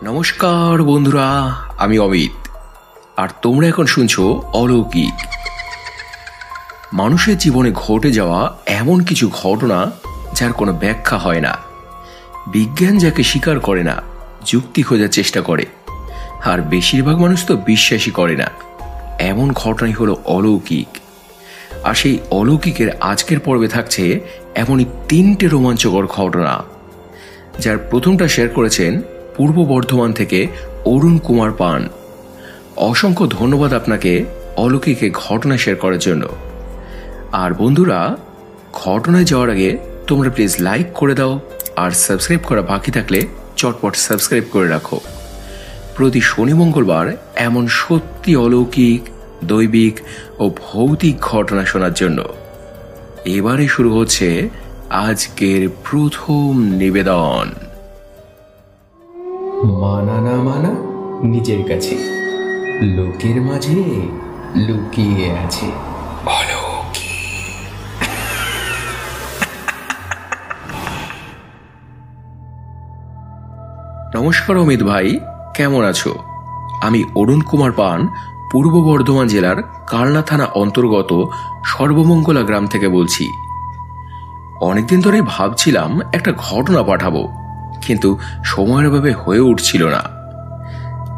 নমস্কার বন্ধুরা, আমি অমিত আর তোমরা এখন শুনছো অলৌকিক। মানুষের জীবনে ঘটে যাওয়া এমন কিছু ঘটনা যার কোনো ব্যাখ্যা হয় না। বিজ্ঞান যাকে স্বীকার করে না, যুক্তি খোঁজার চেষ্টা করে, আর বেশিরভাগ মানুষ তো বিশ্বাসই করে না। এমন ঘটনাই হলো অলৌকিক। আর সেই অলৌকিকের আজকের পর্বে থাকছে এমনই 3টে রোমাঞ্চকর ঘটনা, যার প্রথমটা শেয়ার করেছেন পূর্ব বর্ধমান থেকে অরুণ কুমার পান। অসংখ্য ধন্যবাদ আপনাকে অলৌকিকে ঘটনা শেয়ার করার জন্য। আর বন্ধুরা, ঘটনায় যাওয়ার আগে তোমরা প্লিজ লাইক করে দাও, আর সাবস্ক্রাইব করা বাকি থাকলে চটপট সাবস্ক্রাইব করে রাখো। প্রতি শনি মঙ্গলবার এমন সত্যি অলৌকিক, দৈবিক ও ভৌতিক ঘটনা শোনার জন্য এবারে শুরু হচ্ছে আজকের প্রথম নিবেদন। মানা না মানা নিজের কাছে, লোকের মাঝে লুকিয়ে আছে অলৌকিক। নমস্কার অমিত ভাই, কেমন আছো? আমি অরুণ কুমার পান, পূর্ব বর্ধমান জেলার কালনা থানা অন্তর্গত সর্বমঙ্গলা গ্রাম থেকে বলছি। অনেকদিন ধরেই ভাবছিলাম একটা ঘটনা পাঠাবো, কিন্তু সময়ের অভাবে হয়ে উঠছিল না।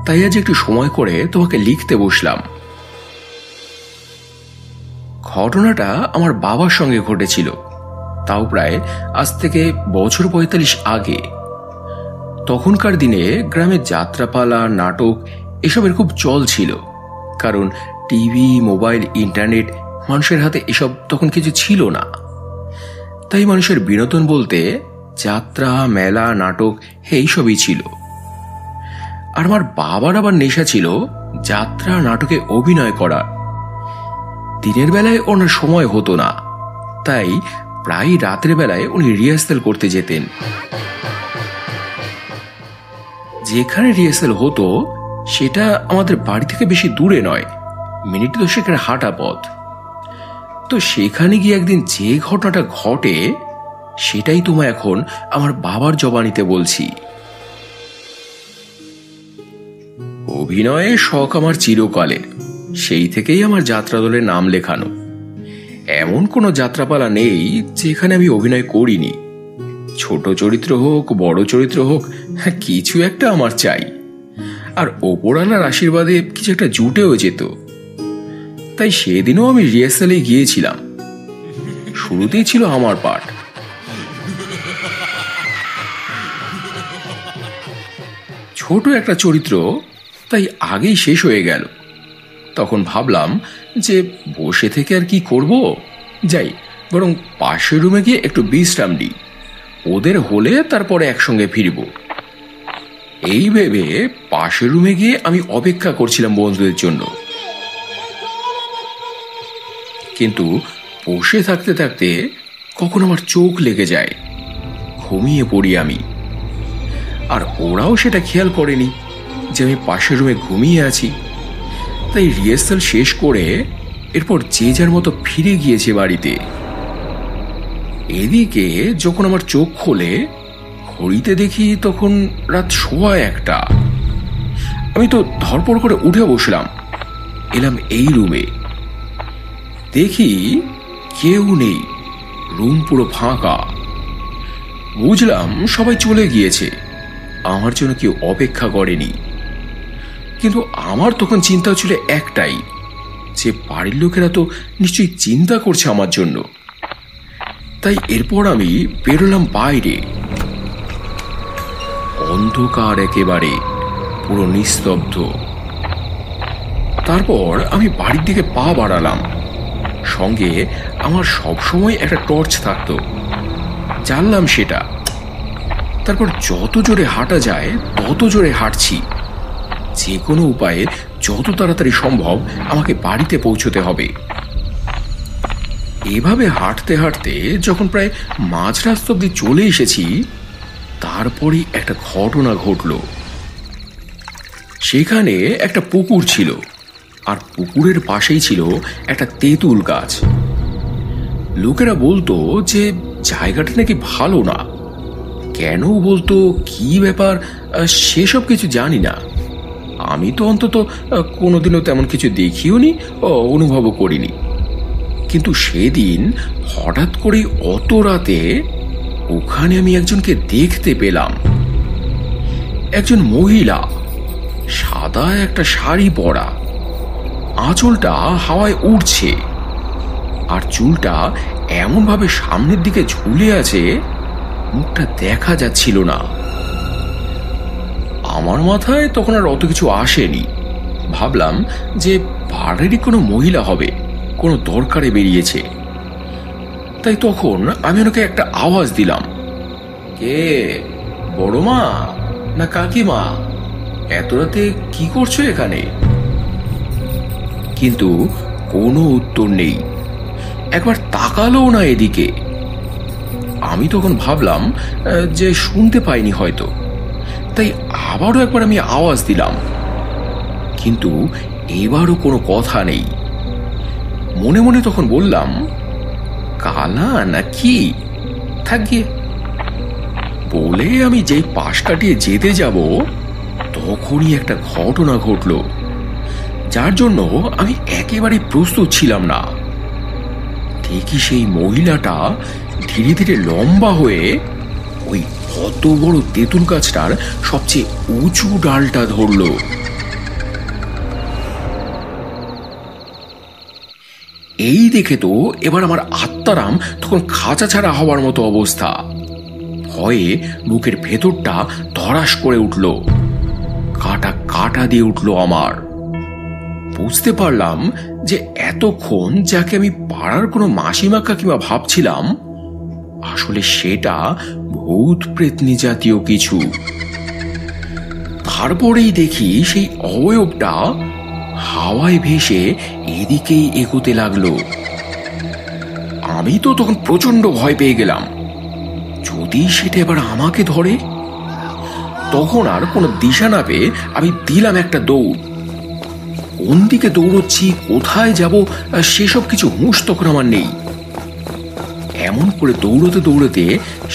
তাই আজ একটু সময় করে তোমাকে লিখতে বসলাম। ঘটনাটা আমার বাবার সঙ্গে ঘটেছিল, তাও প্রায় আজ থেকে বছর 45 আগে। তখনকার দিনে গ্রামে যাত্রাপালা, নাটক এসবের খুব চল ছিল, কারণ টিভি, মোবাইল, ইন্টারনেট মানুষের হাতে এসব তখন কিছু ছিল না। তাই মানুষের বিনোদন বলতে যাত্রা, মেলা, নাটক এইসবই ছিল। আর আমার বাবার আবার নেশা ছিল যাত্রা, নাটকে অভিনয় করার। দিনের বেলায় ওনার সময় হতো না, তাই প্রায় রাতের বেলায় উনি রিহার্সাল করতে যেতেন। যেখানে রিহার্সাল হতো সেটা আমাদের বাড়ি থেকে বেশি দূরে নয়, মিনিট 10-এর হাঁটা পথ। তো সেখানে গিয়ে একদিন যে ঘটনাটা ঘটে সেটাই তোমায় এখন আমার বাবার জবানিতে বলছি। অভিনয়ের শখ আমার চিরকালের, সেই থেকেই আমার যাত্রা দলের নাম লেখানো। এমন কোনো যাত্রাপালা নেই যেখানে আমি অভিনয় করিনি। ছোট চরিত্র হোক, বড় চরিত্র হোক, কিছু একটা আমার চাই। আর ওপরওয়ালার আশীর্বাদে কিছু একটা জুটেও যেত। তাই সেদিনও আমি রিহার্সালে গিয়েছিলাম। শুরুতেই ছিল আমার পাঠ। ছোট একটা চরিত্র, তাই আগেই শেষ হয়ে গেল। তখন ভাবলাম যে বসে থেকে আর কি করব, যাই বরং পাশের রুমে গিয়ে একটু বিশ্রাম নিই, ওদের হলে তারপরে একসঙ্গে ফিরব। এই ভেবে পাশের রুমে গিয়ে আমি অপেক্ষা করছিলাম বন্ধুদের জন্য। কিন্তু বসে থাকতে থাকতে কখন আমার চোখ লেগে যায়, ঘুমিয়ে পড়ি আমি। আর ওরাও সেটা খেয়াল করেনি যে আমি পাশের রুমে ঘুমিয়ে আছি। তাই রিহার্সাল শেষ করে এরপর যে যার মতো ফিরে গিয়েছে বাড়িতে। এদিকে যখন আমার চোখ খোলে, ঘড়িতে দেখি তখন রাত 1:15। আমি তো ধরপড় করে উঠে বসলাম, এলাম এই রুমে। দেখি কেউ নেই, রুম পুরো ফাঁকা। বুঝলাম সবাই চলে গিয়েছে, আমার জন্য কেউ অপেক্ষা করেনি। কিন্তু আমার তখন চিন্তা ছিল একটাই, যে বাড়ির লোকেরা তো নিশ্চয়ই চিন্তা করছে আমার জন্য। তাই এরপর আমি বেরোলাম বাইরে। অন্ধকার একেবারে, পুরো নিস্তব্ধ। তারপর আমি বাড়ির দিকে পা বাড়ালাম। সঙ্গে আমার সবসময় একটা টর্চ থাকতো, জানলাম সেটা। তারপর যত জোরে হাঁটা যায় তত জোরে হাঁটছি। যে কোনো উপায়ে যত তাড়াতাড়ি সম্ভব আমাকে বাড়িতে পৌঁছতে হবে। এভাবে হাঁটতে হাঁটতে যখন প্রায় মাঝ রাস্তা অব্দি চলে এসেছি, তারপরেই একটা ঘটনা ঘটল। সেখানে একটা পুকুর ছিল, আর পুকুরের পাশেই ছিল একটা তেঁতুল গাছ। লোকেরা বলতো যে জায়গাটা নাকি ভালো না, কেন বলতো, কি ব্যাপার, সেসব কিছু জানি না। আমি তো অন্তত কোনোদিনও তেমন কিছু দেখিও নি, অনুভবও করিনি। কিন্তু সেদিন হঠাৎ করেই অত রাতে ওখানে আমি একজনকে দেখতে পেলাম। একজন মহিলা, সাদা একটা শাড়ি পরা, আঁচলটা হাওয়ায় উড়ছে, আর চুলটা এমন ভাবে সামনের দিকে ঝুলে আছে, মুখটা দেখা যাচ্ছিল না। আমার মাথায় তখন আর অত কিছু আসেনি। ভাবলাম যে পাড়ারই কোনো মহিলা হবে, কোনো দরকারে বেরিয়েছে। তাই তখন আমি ওনাকে একটা আওয়াজ দিলাম, কে, বড় মা না কাকিমা, এত রাতে কি করছো এখানে? কিন্তু কোনো উত্তর নেই, একবার তাকালো না এদিকে। আমি তখন ভাবলাম যে শুনতে পাইনি হয়তো, তাই আবারও একবার আমি আওয়াজ দিলাম, কিন্তু এবারও কোনো কথা নেই। মনে মনে তখন বললাম, কালা না কি, থাকিয়ে। বলে আমি যেই পাশ কাটিয়ে যেতে যাব, তখনই একটা ঘটনা ঘটল, যার জন্য আমি একেবারে প্রস্তুত ছিলাম না। দেখি সেই মহিলাটা ধীরে ধীরে লম্বা হয়ে ওই কত বড় তেঁতুল গাছটার সবচেয়ে উঁচু ডালটা ধরল। এই দেখে তো এবার আমার আত্মারাম তখন খাঁচা ছাড়া হওয়ার মতো অবস্থা। ভয়ে বুকের ভেতরটা ধরাস করে উঠল, কাটা কাটা দিয়ে উঠল আমার। বুঝতে পারলাম যে এতক্ষণ যাকে আমি পাড়ার কোনো মাসিমা কাকিমা ভাবছিলাম, আসলে সেটা ভূত প্রেতনি জাতীয় কিছু। তারপরেই দেখি সেই অবয়বটা হাওয়ায় ভেসে এদিকেই এগোতে লাগলো। আমি তো তখন প্রচন্ড ভয় পেয়ে গেলাম, যদি সেটা এবার আমাকে ধরে। তখন আর কোনো দিশা না পেয়ে আমি দিলাম একটা দৌড়। কোন দিকে দৌড়চ্ছি, কোথায় যাব, সেসব কিছু হুঁশ তখন আমার নেই। এমন করে দৌড়তে দৌড়তে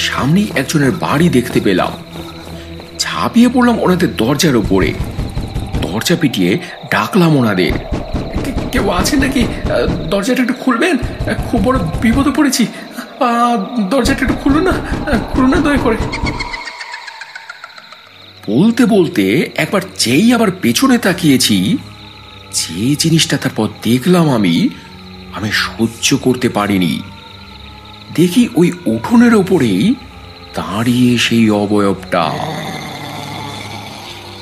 সামনেই একজনের বাড়ি দেখতে পেলাম। ঝাঁপিয়ে পড়লাম ওনাদের দরজার উপরে, দরজা পিটিয়ে ডাকলাম ওনাদের, কেউ আছেন নাকি? দরজাটা একটু খুলবেন, খুব বড় বিপদে পড়েছি, দরজাটা একটু খুলুন না, খুলুন না দয়া করে। বলতে বলতে একবার যেই আবার পেছনে তাকিয়েছি, যে জিনিসটা তারপর দেখলাম আমি সহ্য করতে পারিনি। দেখি ওই উঠোনের ওপরেই দাঁড়িয়ে সেই অবয়বটা।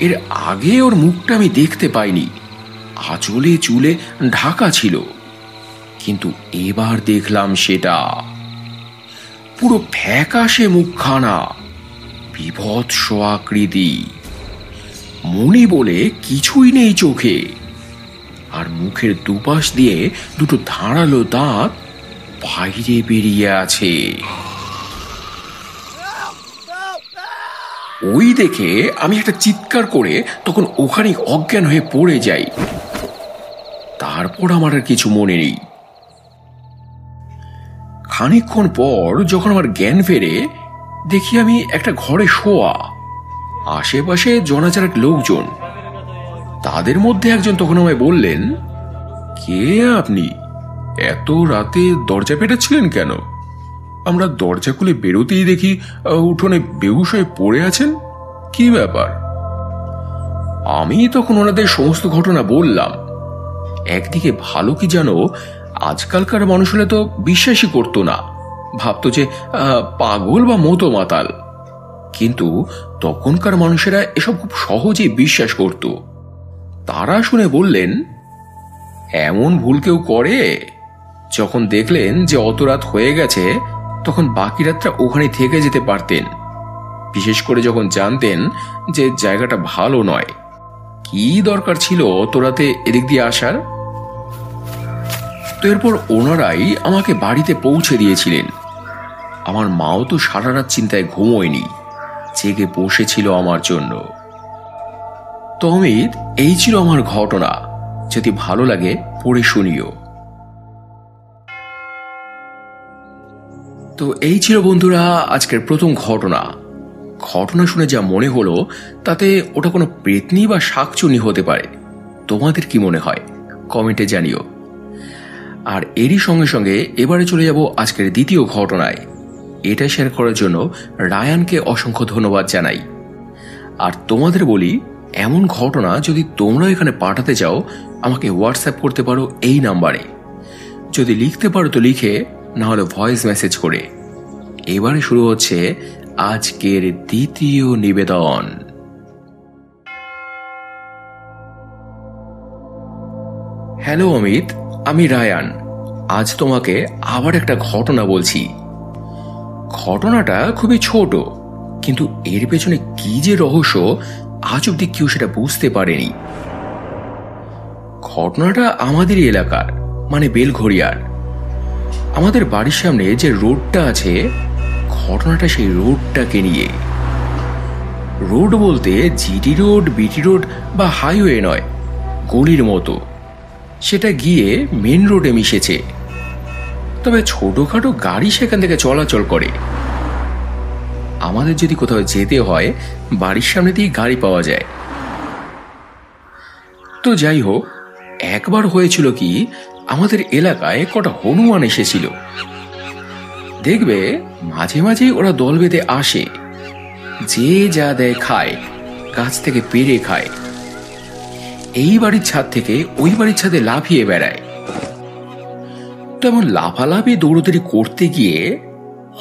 এর আগে ওর মুখটা আমি দেখতে পাইনি, আঁচলে চুলে ঢাকা ছিল, কিন্তু এবার দেখলাম সেটা পুরো ফ্যাকাশে মুখখানা, বিভৎস আকৃতি, মনি বলে কিছুই নেই চোখে, আর মুখের দুপাশ দিয়ে দুটো ধারালো দাঁত বাইরে বেরিয়ে আছে। ওই দেখে আমি একটা চিৎকার করে তখন ওখানেই অজ্ঞান হয়ে পড়ে যাই। তারপর আমার আর কিছু মনে নেই। খানিকক্ষণ পর যখন আমার জ্ঞান ফেরে, দেখি আমি একটা ঘরে শোয়া, আশেপাশে জনাজারাক লোকজন। তাদের মধ্যে একজন তখন আমায় বললেন, কে আপনি? এত রাতে দরজা পেটাচ্ছিলেন কেন? আমরা দরজা খুলে বেরোতেই দেখি উঠোনে বেহুশ হয়ে পড়ে আছেন, কি ব্যাপার? আমি তখন ওনাদের সমস্ত ঘটনা বললাম। একদিকে ভালো কি জানো, আজকালকার মানুষরা তো বিশ্বাসই করতো না, ভাবতো যে পাগল বা মতো মাতাল। কিন্তু তখনকার মানুষেরা এসব খুব সহজেই বিশ্বাস করত। তারা শুনে বললেন, এমন ভুল কেউ করে? যখন দেখলেন যে অত রাত হয়ে গেছে, তখন বাকি রাতটা ওখানে থেকে যেতে পারতেন, বিশেষ করে যখন জানতেন যে জায়গাটা ভালো নয়। কি দরকার ছিল অত রাতে এদিক দিয়ে আসার? তো এরপর ওনারাই আমাকে বাড়িতে পৌঁছে দিয়েছিলেন। আমার মাও তো সারা রাত চিন্তায় ঘুমোয়নি, জেগে বসেছিল আমার জন্য। তো অমিত, এই ছিল আমার ঘটনা। যদি ভালো লাগে পড়ে শুনিও। তো এই ছিল বন্ধুরা আজকের প্রথম ঘটনা। ঘটনা শুনে যা মনে হলো তাতে ওটা কোনো প্রেতনি বা শাকচুনি হতে পারে। তোমাদের কি মনে হয় কমেন্টে জানিও। আর এরই সঙ্গে সঙ্গে এবারে চলে যাব আজকের দ্বিতীয় ঘটনায়। এটা শেয়ার করার জন্য রায়ানকে অসংখ্য ধন্যবাদ জানাই। আর তোমাদের বলি, এমন ঘটনা যদি তোমরা এখানে পাঠাতে চাও আমাকে হোয়াটসঅ্যাপ করতে পারো এই নাম্বারে। যদি লিখতে পারো তো লিখে, না হলে ভয়েস মেসেজ করে। এবারে শুরু হচ্ছে আজকের দ্বিতীয় নিবেদন। হ্যালো অমিত, আমি রায়ান। আজ তোমাকে আবার একটা ঘটনা বলছি। ঘটনাটা খুবই ছোট, কিন্তু এর পেছনে কি যে রহস্য আজ অব্দি কেউ সেটা বুঝতে পারেনি। ঘটনাটা আমাদেরই এলাকার, মানে বেলঘড়িয়ার। আমাদের বাড়ির সামনে যে রোডটা আছে, ঘটনাটা সেই রোডটাকে নিয়ে। রোড বলতে জিটি রোড, বিটি রোড বা হাইওয়ে নয়, গলির মতো। সেটা গিয়ে মেন রোডে মিশেছে, তবে ছোটখাটো গাড়ি সেখান থেকে চলাচল করে। আমাদের যদি কোথাও যেতে হয় বাড়ির সামনে দিয়ে গাড়ি পাওয়া যায়। তো যাই হোক, একবার হয়েছিল কি, আমাদের এলাকায় কটা হনুমান এসেছিল। দেখবে মাঝে মাঝে ওরা দল বেঁধে আসে, যে যা দেয় খায়, গাছ থেকে পেড়ে খায়। এই বাড়ির ছাদ থেকে ওই বাড়ির ছাদে লাফিয়ে বেড়ায়। তেমন লাফালাফি দৌড়দৌড়ি করতে গিয়ে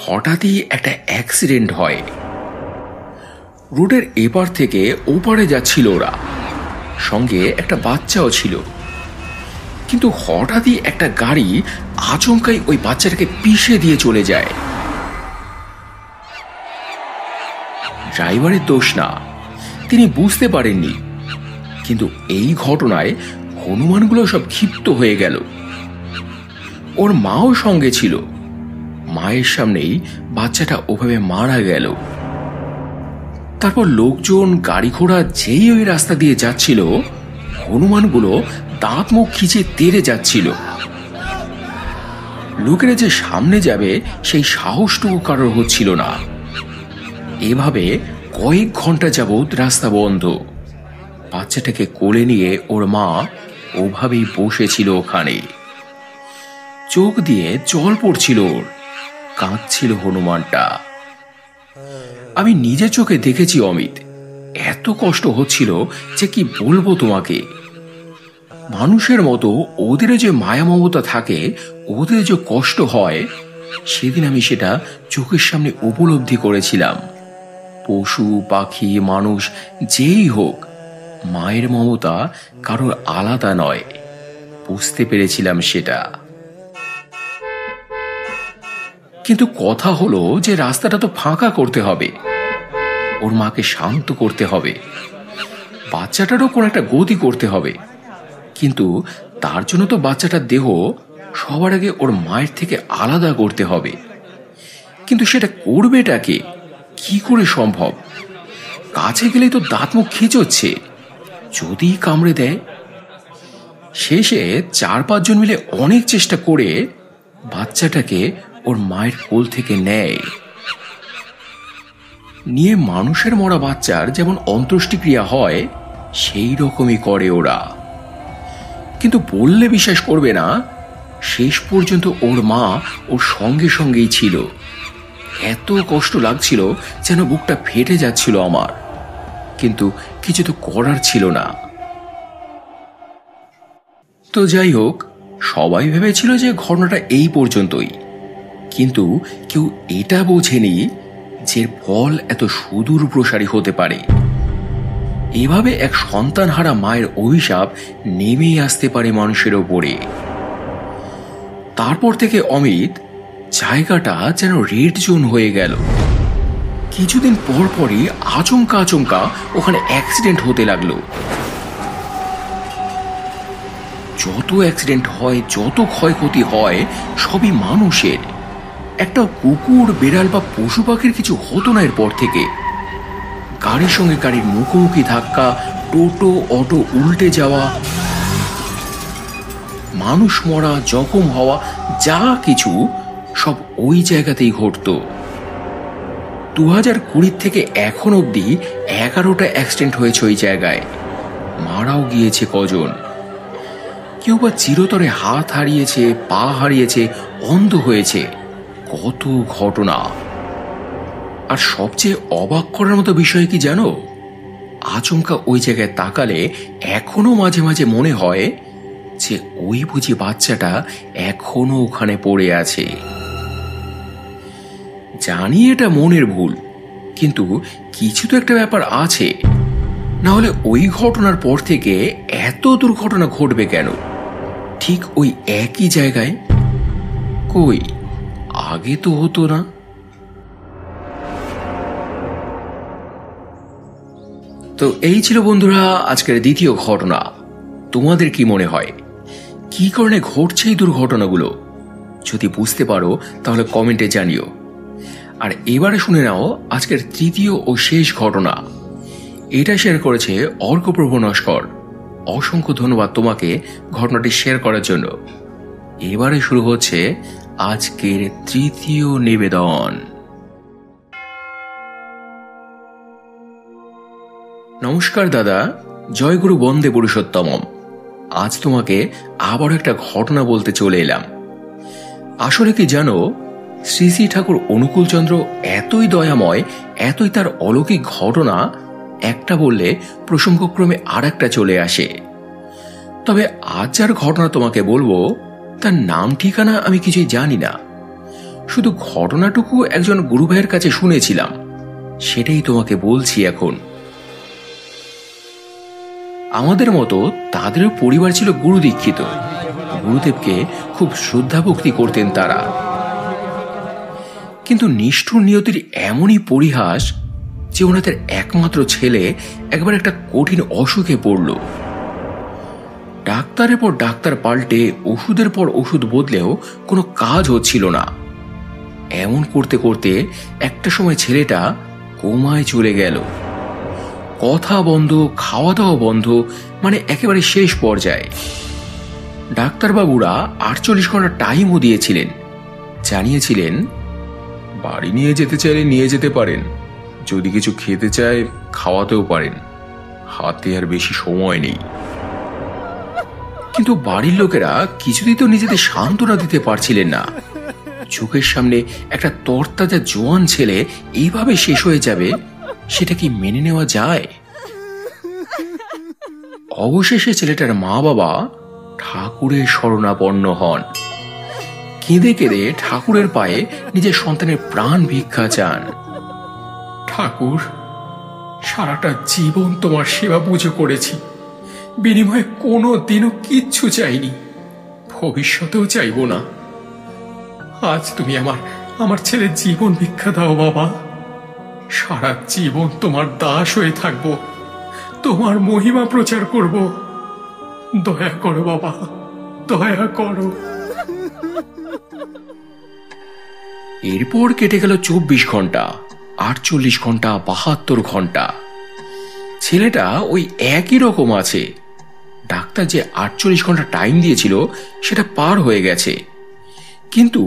হঠাৎই একটা অ্যাক্সিডেন্ট হয়। রোডের এপার থেকে ওপারে যাচ্ছিল ওরা, সঙ্গে একটা বাচ্চাও ছিল। কিন্তু হঠাৎই একটা গাড়ি আচমকাই ওই বাচ্চাটাকে পিষে দিয়ে চলে যায়। ড্রাইভারের দোষ না, তিনি বুঝতে পারেননি। কিন্তু এই ঘটনায় হনুমানগুলো সব ক্ষিপ্ত হয়ে গেল। ওর মাও সঙ্গে ছিল। মায়ের সামনেই বাচ্চাটা ওভাবে মারা গেল। তারপর লোকজন, গাড়ি ঘোড়া যেই ওই রাস্তা দিয়ে যাচ্ছিল, হনুমানগুলো দাঁত মুখ খিচে তেড়ে যাচ্ছিল। লোকেরা যে সামনে যাবে সেই সাহসটুকু কারোর হচ্ছিল না। এভাবে কয়েক ঘন্টা যাবৎ রাস্তা বন্ধ। বাচ্চাটাকে কোলে নিয়ে ওর মা ওভাবেই বসেছিল ওখানে। চোখ দিয়ে জল পড়ছিল ওর, কাঁদছিল হনুমানটা। আমি নিজের চোখে দেখেছি অমিত, এত কষ্ট হচ্ছিল যে কি বলবো তোমাকে। মানুষের মতো ওদেরও যে মায়া মমতা থাকে, ওদের যে কষ্ট হয়, সেদিন আমি সেটা চোখের সামনে উপলব্ধি করেছিলাম। পশু পাখি মানুষ যেই হোক, মায়ের মমতা কারোর আলাদা নয়, বুঝতে পেরেছিলাম সেটা। কিন্তু কথা হলো যে রাস্তাটা তো ফাঁকা করতে হবে, ওর মাকে শান্ত করতে হবে, বাচ্চাটারও কোন একটা গতি করতে হবে। কিন্তু তার জন্য তো বাচ্চাটার দেহ সবার আগে ওর মায়ের থেকে আলাদা করতে হবে। কিন্তু সেটা করবেটাকে, কি করে সম্ভব? কাছে গেলেই তো দাঁত মুখ খিঁচোচ্ছে, যদি কামড়ে দেয়। শেষে 4-5 জন মিলে অনেক চেষ্টা করে বাচ্চাটাকে ওর মায়ের কোল থেকে নেয়। নিয়ে মানুষের মরা বাচ্চার যেমন অন্ত্যেষ্টিক্রিয়া হয় সেই রকমই করে ওরা। কিন্তু বললে বিশ্বাস করবে না, শেষ পর্যন্ত ওর মা ওর সঙ্গে সঙ্গেই ছিল। এত কষ্ট লাগছিল যেন বুকটা ফেটে যাচ্ছিল আমার, কিন্তু কিছু তো করার ছিল না। তো যাই হোক, সবাই ভেবেছিল যে ঘটনাটা এই পর্যন্তই, কিন্তু কেউ এটা বোঝেনি যে ফল এত সুদূর প্রসারী হতে পারে। এভাবে এক সন্তানহারা মায়ের অভিশাপ নেমেই আসতে পারে মানুষের ওপরে। তারপর থেকে অমিত, জায়গাটা যেন রেড জোন হয়ে গেল। কিছুদিন পর পরই আচমকা আচমকা ওখানে অ্যাক্সিডেন্ট হতে লাগলো। যত অ্যাক্সিডেন্ট হয়, যত ক্ষয়ক্ষতি হয়, সবই মানুষের। একটা কুকুর, বেড়াল বা পশু পাখির কিছু হতো না এরপর থেকে। গাড়ির সঙ্গে গাড়ির মুখোমুখি ধাক্কা, টোটো অটো উল্টে যাওয়া, মানুষ মরা, জখম হওয়া, যা কিছু সব ওই জায়গাতেই ঘটতো। 2020 থেকে এখন অবধি 11টা অ্যাক্সিডেন্ট হয়েছে ওই জায়গায়। মারাও গিয়েছে কজন, কেউ বা চিরতরে হাত হারিয়েছে, পা হারিয়েছে, অন্ধ হয়েছে। কত ঘটনা। আর সবচেয়ে অবাক করার মতো বিষয় কি জানো, আচমকা ওই জায়গায় তাকালে এখনো মাঝে মাঝে মনে হয় যে ওই বুঝি বাচ্চাটা এখনো ওখানে পড়ে আছে। জানি এটা মনের ভুল, কিন্তু কিছু তো একটা ব্যাপার আছে, না হলে ওই ঘটনার পর থেকে এত দুর্ঘটনা ঘটবে কেন ঠিক ওই একই জায়গায়? কই আগে তো হতো না। তো এই ছিল বন্ধুরা আজকের দ্বিতীয় ঘটনা। তোমাদের কি মনে হয় কি কারণে ঘটছে এই দুর্ঘটনাগুলো? যদি বুঝতে পারো তাহলে কমেন্টে জানিও। আর এবারে শুনে নাও আজকের তৃতীয় ও শেষ ঘটনা। এটা শেয়ার করেছে অর্কপ্রভ নস্কর। অসংখ্য ধন্যবাদ তোমাকে ঘটনাটি শেয়ার করার জন্য। এবারে শুরু হচ্ছে আজকের তৃতীয় নিবেদন। নমস্কার দাদা, জয়গুরু বন্দে পুরুষোত্তমম। আজ তোমাকে আবার একটা ঘটনা বলতে চলে এলাম। আসলে কি জানো, শ্রী শ্রী ঠাকুর অনুকূলচন্দ্র এতই দয়াময়, এতই তার অলৌকিক ঘটনা, একটা বললে প্রসঙ্গক্রমে আর একটা চলে আসে। তবে আজ যার ঘটনা তোমাকে বলবো তার নাম ঠিকানা আমি কিছুই জানি না, শুধু ঘটনাটুকু একজন গুরু ভাইয়ের কাছে শুনেছিলাম, সেটাই তোমাকে বলছি এখন। আমাদের মতো তাদেরও পরিবার ছিল গুরু দীক্ষিত। গুরুদেবকে খুব শ্রদ্ধা ভক্তি করতেন তারা। কিন্তু নিষ্ঠুর নিয়তির এমনই পরিহাস যে ওনাদের একমাত্র ছেলে একবার একটা কঠিন অসুখে পড়ল। ডাক্তারের পর ডাক্তার পাল্টে ওষুধের পর ওষুধ বদলেও কোনো কাজ হচ্ছিল না। এমন করতে করতে একটা সময় ছেলেটা কোমায় চলে গেল। কথা বন্ধ, খাওয়া দাওয়া বন্ধ, মানে একেবারে শেষ পর্যায়ে। ডাক্তারবাবুরা 48 ঘন্টা টাইমও দিয়েছিলেন, জানিয়েছিলেন বাড়ি নিয়ে যেতে চাইলে নিয়ে যেতে পারেন, যদি কিছু খেতে চায় খাওয়াতেও পারেন, হাতে আর বেশি সময় নেই। কিন্তু বাড়ির লোকেরা কিছুতেই তো নিজেদের সান্ত্বনা দিতে পারছিলেন না। চোখের সামনে একটা তরতাজা জোয়ান ছেলে এইভাবে শেষ হয়ে যাবে, সেটা কি মেনে নেওয়া যায়? অবশেষে ছেলেটার মা বাবা ঠাকুরের শরণাপন্ন হন। কেঁদে কেঁদে ঠাকুরের পায়ে নিজের সন্তানের প্রাণ ভিক্ষা চান। ঠাকুর, সারাটা জীবন তোমার সেবা পুজো করেছি, বিনিময়ে কোনো দিনও কিচ্ছু চাইনি, ভবিষ্যতেও চাইব না। আজ তুমি আমার ছেলের জীবন ভিক্ষা দাও বাবা। সারা জীবন তোমার দাস হয়ে থাকব, তোমার মহিমা প্রচার করব। দয়া করো বাবা, দয়া করো। এরপর কেটে গেল 24 ঘন্টা, 48 ঘন্টা, 72 ঘন্টা। ছেলেটা ওই একই রকম আছে। ডাক্তার যে 48 ঘন্টা টাইম দিয়েছিল সেটা পার হয়ে গেছে, কিন্তু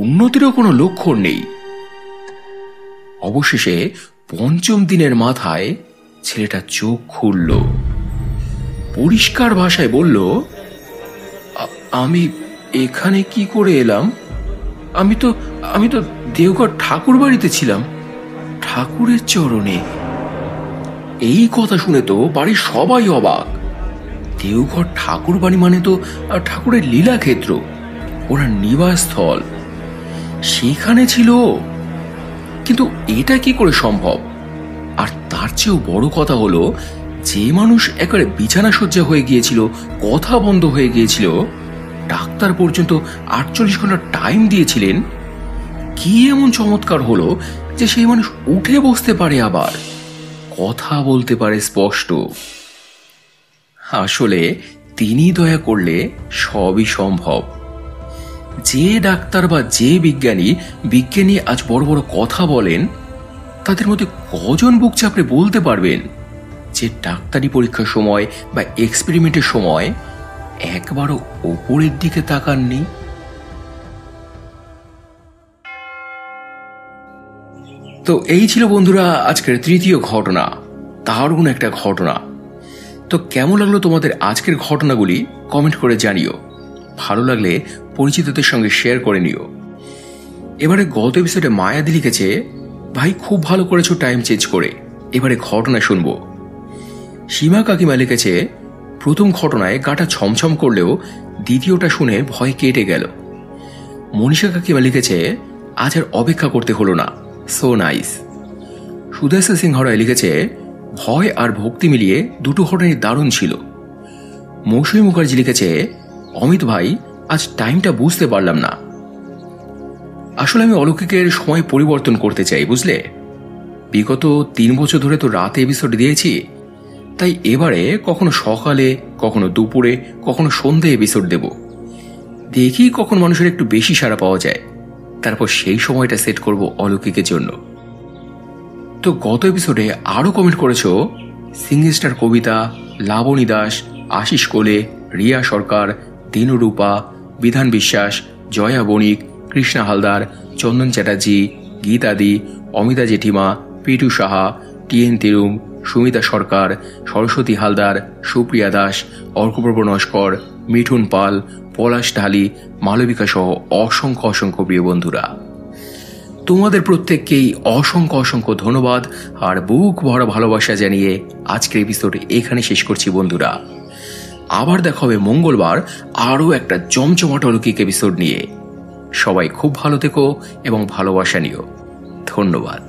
উন্নতিরও কোনো লক্ষণ নেই। অবশেষে 5ম দিনের মাথায় ছেলেটা চোখ খুলল। পরিষ্কার ভাষায় বলল, আমি এখানে কি করে এলাম? আমি তো দেওঘর ঠাকুর বাড়িতে ছিলাম, ঠাকুরের চরণে। এই কথা শুনে তো বাড়ির সবাই অবাক। দেওঘর ঠাকুর বাড়ি মানে তো ঠাকুরের লীলাক্ষেত্র, ওনার নিবাসস্থল, সেখানে ছিল। কিন্তু এটা কি করে সম্ভব? আর তার চেয়েও বড় কথা হলো, যে মানুষ একেবারে বিছানা শয্যা হয়ে গিয়েছিল, কথা বন্ধ হয়ে গিয়েছিল, ডাক্তার পর্যন্ত 48 ঘন্টা টাইম দিয়েছিলেন, কি এমন চমৎকার হলো যে সেই মানুষ উঠে বসতে পারে, আবার কথা বলতে পারে স্পষ্ট। আসলে তিনি দয়া করলে সবই সম্ভব। যে ডাক্তার বা যে বিজ্ঞানী আজ বড় বড় কথা বলেন, তাদের মধ্যে কজন বুক চাপড়ে বলতে পারবেন যে ডাক্তারি পরীক্ষার সময় বা এক্সপেরিমেন্টের সময় একবারও ওপরের দিকে তাকাননি? তো এই ছিল বন্ধুরা আজকের তৃতীয় ঘটনা, দারুণ একটা ঘটনা। তো কেমন লাগলো তোমাদের আজকের ঘটনাগুলি কমেন্ট করে জানিও। ভালো লাগলে পরিচিতদের সঙ্গে শেয়ার করে নিও। এবারে গত এপিসোডে মায়াদি লিখেছে, ভাই খুব ভালো করেছো টাইম চেঞ্জ করে, এবারে ঘটনা শুনবো। সীমা কাকিমা লিখেছে, প্রথম ঘটনায় গাটা ছমছম করলেও দ্বিতীয়টা শুনে ভয় কেটে গেল। মনীষা কাকিমা লিখেছে, আজ আর অপেক্ষা করতে হলো না, সো নাইস। সুদেশা সিংহ রায় লিখেছে, ভয় আর ভক্তি মিলিয়ে দুটো ঘটনাই দারুণ ছিল। মৌসুমী মুখার্জি লিখেছে, অমিত ভাই আজ টাইমটা বুঝতে পারলাম না। আসলে আমি অলৌকিকের সময় পরিবর্তন করতে চাই, বুঝলে। বিগত 3 বছর ধরে তো রাতে এপিসোড দিয়েছি, তাই এবারে কখনো সকালে, কখনো দুপুরে, কখনো সন্ধ্যে এপিসোড দেব। দেখি কখন মানুষের একটু বেশি সাড়া পাওয়া যায়, তারপর সেই সময়টা সেট করব অলৌকিকের জন্য। তো গত এপিসোডে আরো কমেন্ট করেছো সিঙ্গিস্টার কবিতা, লাবণী দাস, আশিস কোলে, রিয়া সরকার, দিনুরূপা, বিধান বিশ্বাস, জয়া বণিক, কৃষ্ণা হালদার, চন্দন চ্যাটার্জি, গীতাদি, অমিতা জেঠিমা, পিটু সাহা, টিএন তিরুম, সুমিতা সরকার, সরস্বতী হালদার, সুপ্রিয়া দাস, অর্কপ্রভ নস্কর, মিঠুন পাল, পলাশ ঢালি, মালবিকা সহ অসংখ্য অসংখ্য প্রিয় বন্ধুরা, তোমাদের প্রত্যেককেই অসংখ্য অসংখ্য ধন্যবাদ আর বুক ভরা ভালোবাসা জানিয়ে আজকের এপিসোড এখানে শেষ করছি বন্ধুরা। আবার দেখা হবে মঙ্গলবার আরও একটা জমজমাট অলৌকিক এপিসোড নিয়ে। সবাই খুব ভালো থেকো এবং ভালোবাসা নিও। ধন্যবাদ।